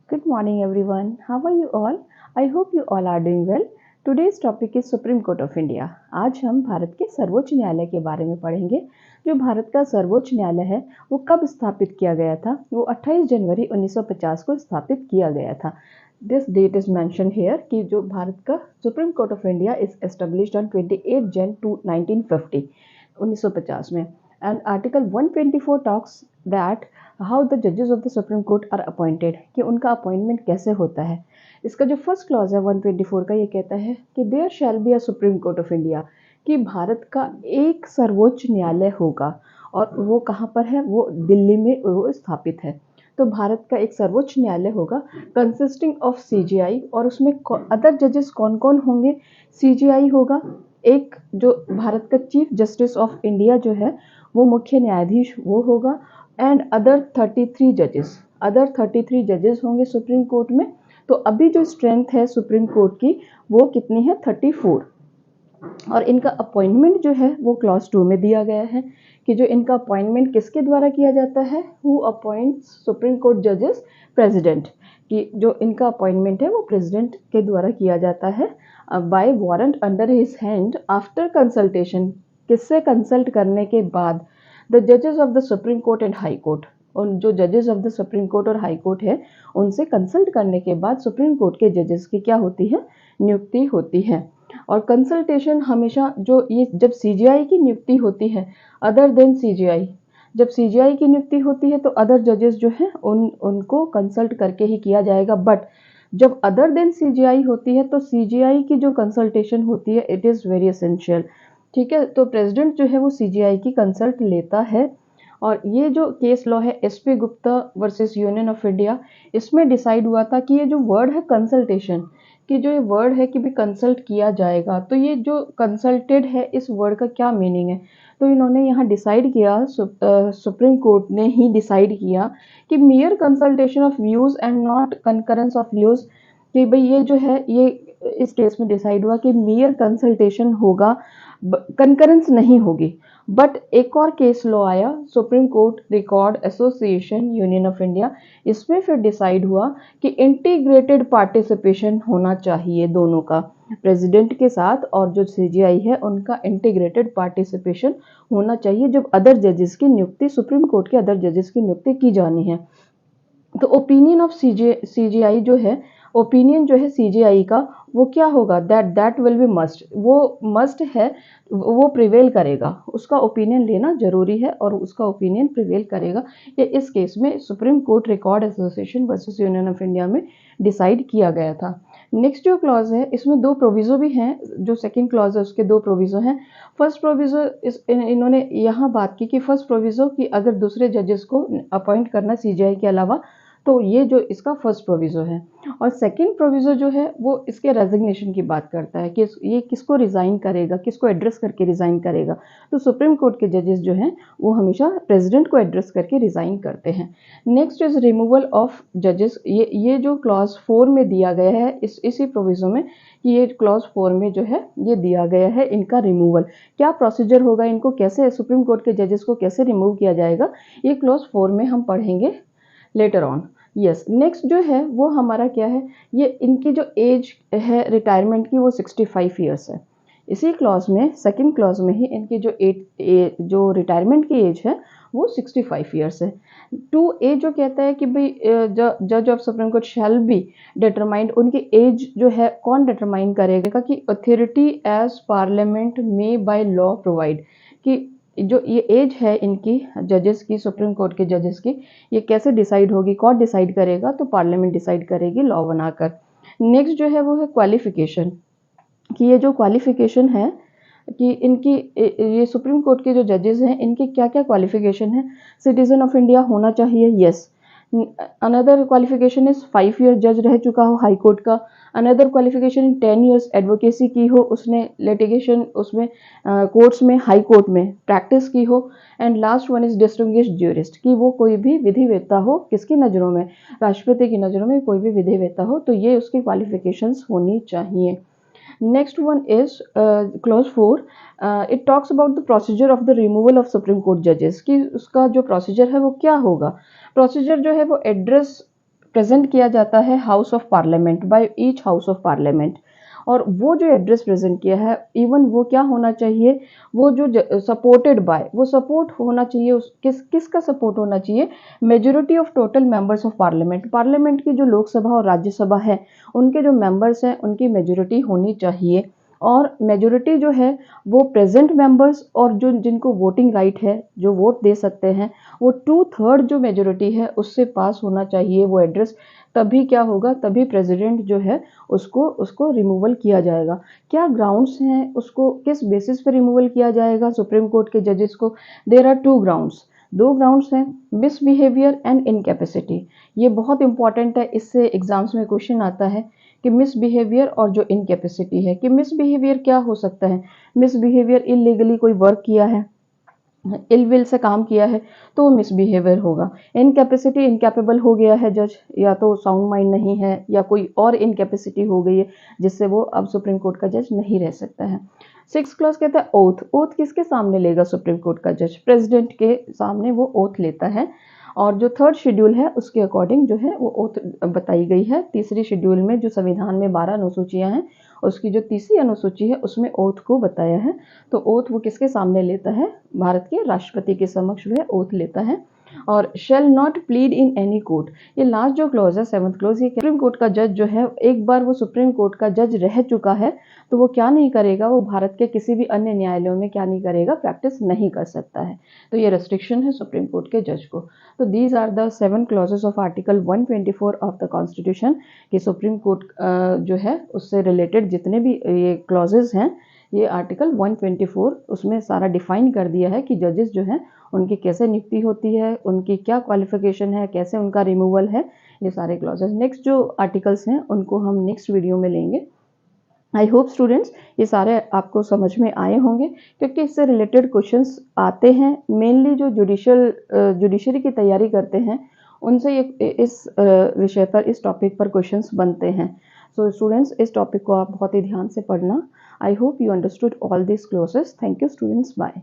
Good morning, everyone. How are you all? I hope you all are doing well. Today's topic is supreme court of India. आज हम भारत के सर्वोच्च न्यायालय के बारे में पढ़ेंगे। जो भारत का सर्वोच्च न्यायालय है वो कब स्थापित किया गया था? वो 28 जनवरी 1950 को स्थापित किया गया था। This date is mention here कि जो भारत का Supreme court of India is established on 28 Jan 1950 1950 में। And article 124 talks that how the जजेस of the supreme Court are appointed, कि उनका अपॉइंटमेंट कैसे होता है। इसका जो फर्स्ट क्लॉज है 124 का, ये कहता है कि there shall be a supreme court of India, कि भारत का एक सर्वोच्च न्यायालय होगा। और वो कहाँ पर है? वो दिल्ली में वो स्थापित है। तो भारत का एक सर्वोच्च न्यायालय होगा कंसिस्टिंग ऑफ सीजीआई, और उसमें अदर जजेस कौन कौन होंगे? सीजीआई होगा, एक जो भारत का चीफ जस्टिस ऑफ इंडिया जो है वो मुख्य न्यायाधीश वो होगा, एंड अदर 33 जजेस होंगे सुप्रीम कोर्ट में। तो अभी जो स्ट्रेंथ है सुप्रीम कोर्ट की वो कितनी है? 34। और इनका अपॉइंटमेंट जो है वो क्लॉज 2 में दिया गया है कि जो इनका अपॉइंटमेंट किसके द्वारा किया जाता है? हु अपॉइंट्स सुप्रीम कोर्ट जजेस? प्रेसिडेंट। कि जो इनका अपॉइंटमेंट है वो प्रेसिडेंट के द्वारा किया जाता है by warrant under his hand after consultation. किससे कंसल्ट करने के बाद? द जजेस of the supreme court and high court. उन जो जजेस ऑफ द सुप्रीम कोर्ट और हाई कोर्ट है उनसे कंसल्ट करने के बाद सुप्रीम कोर्ट के जजेस की क्या होती है? नियुक्ति होती है। और कंसल्टेशन हमेशा जो ये जब सीजीआई की नियुक्ति होती है, अदर देन सीजीआई, जब सीजीआई की नियुक्ति होती है तो अदर जजेस जो है उनको कंसल्ट करके ही किया जाएगा। बट जब अदर देन सीजीआई होती है तो सीजीआई की जो कंसल्टेशन होती है इट इज़ वेरी एसेंशियल। ठीक है, तो प्रेसिडेंट जो है वो सीजीआई की कंसल्ट लेता है। और ये जो केस लॉ है SP Gupta versus union of India, इसमें डिसाइड हुआ था कि ये जो वर्ड है कंसल्टेशन, कि जो ये वर्ड है कि भी कंसल्ट किया जाएगा, तो ये जो कंसल्टेड है इस वर्ड का क्या मीनिंग है? तो इन्होंने यहाँ डिसाइड किया, सुप्रीम कोर्ट ने ही डिसाइड किया कि मियर consultation of views and not concurrence of views. कि भाई ये जो है ये इस केस में डिसाइड हुआ कि मियर कंसल्टेशन होगा, कंकरेंस नहीं होगी। बट एक और केस लॉ आया, supreme court record association union of India, इसमें फिर डिसाइड हुआ कि इंटीग्रेटेड पार्टिसिपेशन होना चाहिए दोनों का, प्रेसिडेंट के साथ और जो सीजीआई है उनका इंटीग्रेटेड पार्टिसिपेशन होना चाहिए जब अदर जजेस की नियुक्ति, सुप्रीम कोर्ट के अदर जजेस की नियुक्ति की जानी है। तो ओपिनियन ऑफ सीजीआई जो है, ओपिनियन जो है सीजीआई का वो क्या होगा? दैट विल बी मस्ट, वो मस्ट है, वो प्रिवेल करेगा, उसका ओपिनियन लेना जरूरी है और उसका ओपिनियन प्रिवेल करेगा। ये इस केस में supreme court record association versus union of India में डिसाइड किया गया था। नेक्स्ट जो क्लॉज है इसमें दो प्रोविजो भी हैं, जो सेकंड क्लॉज है उसके दो प्रोविजो हैं। फर्स्ट प्रोविजो इन्होंने यहाँ बात की कि फर्स्ट प्रोविजो कि अगर दूसरे जजेस को अपॉइंट करना सीजीआई के अलावा, तो ये जो इसका फर्स्ट प्रोविजो है। और सेकंड प्रोविजो जो है वो इसके रेजिग्नेशन की बात करता है कि ये किसको रिज़ाइन करेगा, किसको एड्रेस करके रिज़ाइन करेगा। तो सुप्रीम कोर्ट के जजेस जो हैं वो हमेशा प्रेसिडेंट को एड्रेस करके रिज़ाइन करते हैं। नेक्स्ट इज रिमूवल ऑफ जजेस। ये जो क्लॉज 4 में दिया गया है इसी प्रोविजो में, कि ये क्लॉज 4 में जो है ये दिया गया है इनका रिमूवल। क्या प्रोसीजर होगा, इनको कैसे सुप्रीम कोर्ट के जजेस को कैसे रिमूव किया जाएगा, ये क्लॉज 4 में हम पढ़ेंगे लेटर ऑन। यस, नेक्स्ट जो है वो हमारा क्या है, ये इनकी जो एज है रिटायरमेंट की वो 65 ईयर्स है। इसी क्लॉज में सेकंड क्लॉज में ही इनकी जो रिटायरमेंट की एज है वो 65 ईयर्स है। 2A जो कहता है कि भाई जज of supreme court shall be determined, उनकी एज जो है कौन डिटरमाइन करेगा? कि अथॉरिटी एज पार्लियामेंट में बाय लॉ प्रोवाइड, कि जो ये एज है इनकी जजेस की, सुप्रीम कोर्ट के जजेस की, ये कैसे डिसाइड होगी, कौन डिसाइड करेगा? तो पार्लियामेंट डिसाइड करेगी लॉ बनाकर। नेक्स्ट जो है वो है क्वालिफिकेशन, कि ये जो क्वालिफिकेशन है कि इनकी ये सुप्रीम कोर्ट के जो जजेस हैं इनकी क्या क्या क्वालिफिकेशन है? सिटीजन ऑफ इंडिया होना चाहिए, yes. Another qualification is 5 year जज रह चुका हो हाई कोर्ट का। अनदर क्वालिफिकेशन 10 ईयर्स एडवोकेसी की हो, उसने लिटिगेशन उसमें कोर्ट्स में, हाई कोर्ट में प्रैक्टिस की हो। And last one is distinguished jurist, कि वो कोई भी विधिवेत्ता हो, किसकी नज़रों में? राष्ट्रपति की नज़रों में कोई भी विधिवेत्ता हो, तो ये उसकी क्वालिफिकेशंस होनी चाहिए। Next one is clause 4. It talks about the procedure of the removal of Supreme Court judges, कि उसका जो प्रोसीजर है वो क्या होगा? प्रोसीजर जो है वो एड्रेस प्रेजेंट किया जाता है house of parliament, by each house of parliament. और वो जो एड्रेस प्रेजेंट किया है, इवन वो क्या होना चाहिए, वो जो सपोर्टेड बाय, वो सपोर्ट होना चाहिए, किसका सपोर्ट होना चाहिए, majority of total members of parliament. Parliament की जो लोकसभा और राज्यसभा है, उनके जो मेंबर्स हैं उनकी मेजोरिटी होनी चाहिए। और मेजोरिटी जो है वो प्रेजेंट मेंबर्स और जो जिनको वोटिंग राइट है, जो वोट दे सकते हैं, वो 2/3 जो मेजोरिटी है उससे पास होना चाहिए वो एड्रेस। तभी क्या होगा, तभी प्रेसिडेंट जो है उसको उसको रिमूवल किया जाएगा। क्या ग्राउंड्स हैं, उसको किस बेसिस पे रिमूवल किया जाएगा सुप्रीम कोर्ट के जजेस को? देयर आर 2 ग्राउंड्स, 2 ग्राउंड्स हैं, मिसबिहेवियर एंड इनकैपेसिटी। ये बहुत इंपॉर्टेंट है, इससे एग्जाम्स में क्वेश्चन आता है कि मिसबिहेवियर और जो इनकैपेसिटी है, कि मिसबिहेवियर क्या हो सकता है। मिसबिहेवियर, इलीगली कोई वर्क किया है, इल विल से काम किया है, तो वो मिसबिहेवियर होगा। इनकैपेसिटी, इनकैपेबल हो गया है जज, या तो साउंड माइंड नहीं है, या कोई और इनकैपेसिटी हो गई है जिससे वो अब सुप्रीम कोर्ट का जज नहीं रह सकता है। 6th क्लॉज कहता है ओथ। ओथ किसके सामने लेगा सुप्रीम कोर्ट का जज? प्रेसिडेंट के सामने वो ओथ लेता है। और जो 3rd शेड्यूल है उसके अकॉर्डिंग जो है वो ओथ बताई गई है। 3री शेड्यूल में जो संविधान में 12 अनुसूचियां हैं, उसकी जो 3री अनुसूची है उसमें ओथ को बताया है। तो ओथ वो किसके सामने लेता है? भारत के राष्ट्रपति के समक्ष जो है ओथ लेता है। और shall not plead in any court, ये लास्ट जो क्लॉज है 7th क्लॉज, ये सुप्रीम कोर्ट का जज जो है, एक बार वो सुप्रीम कोर्ट का जज रह चुका है तो वो क्या नहीं करेगा, वो भारत के किसी भी अन्य न्यायालयों में क्या नहीं करेगा, प्रैक्टिस नहीं कर सकता है। तो ये रेस्ट्रिक्शन है सुप्रीम कोर्ट के जज को। तो these are the 7 clauses of article 124 of the constitution, कि सुप्रीम कोर्ट जो है उससे रिलेटेड जितने भी ये क्लॉजेस हैं, ये आर्टिकल 124 उसमें सारा डिफाइन कर दिया है कि जजेस जो हैं उनकी कैसे नियुक्ति होती है, उनकी क्या क्वालिफिकेशन है, कैसे उनका रिमूवल है, ये सारे क्लॉजेस। नेक्स्ट जो आर्टिकल्स हैं उनको हम नेक्स्ट वीडियो में लेंगे। आई होप स्टूडेंट्स ये सारे आपको समझ में आए होंगे, क्योंकि इससे रिलेटेड क्वेश्चंस आते हैं। मेनली जो जुडिशरी की तैयारी करते हैं उनसे ये इस विषय पर, इस टॉपिक पर क्वेश्चंस बनते हैं। सो स्टूडेंट्स, इस टॉपिक को आप बहुत ही ध्यान से पढ़ना। I hope you understood all this clauses. Thank you students, bye.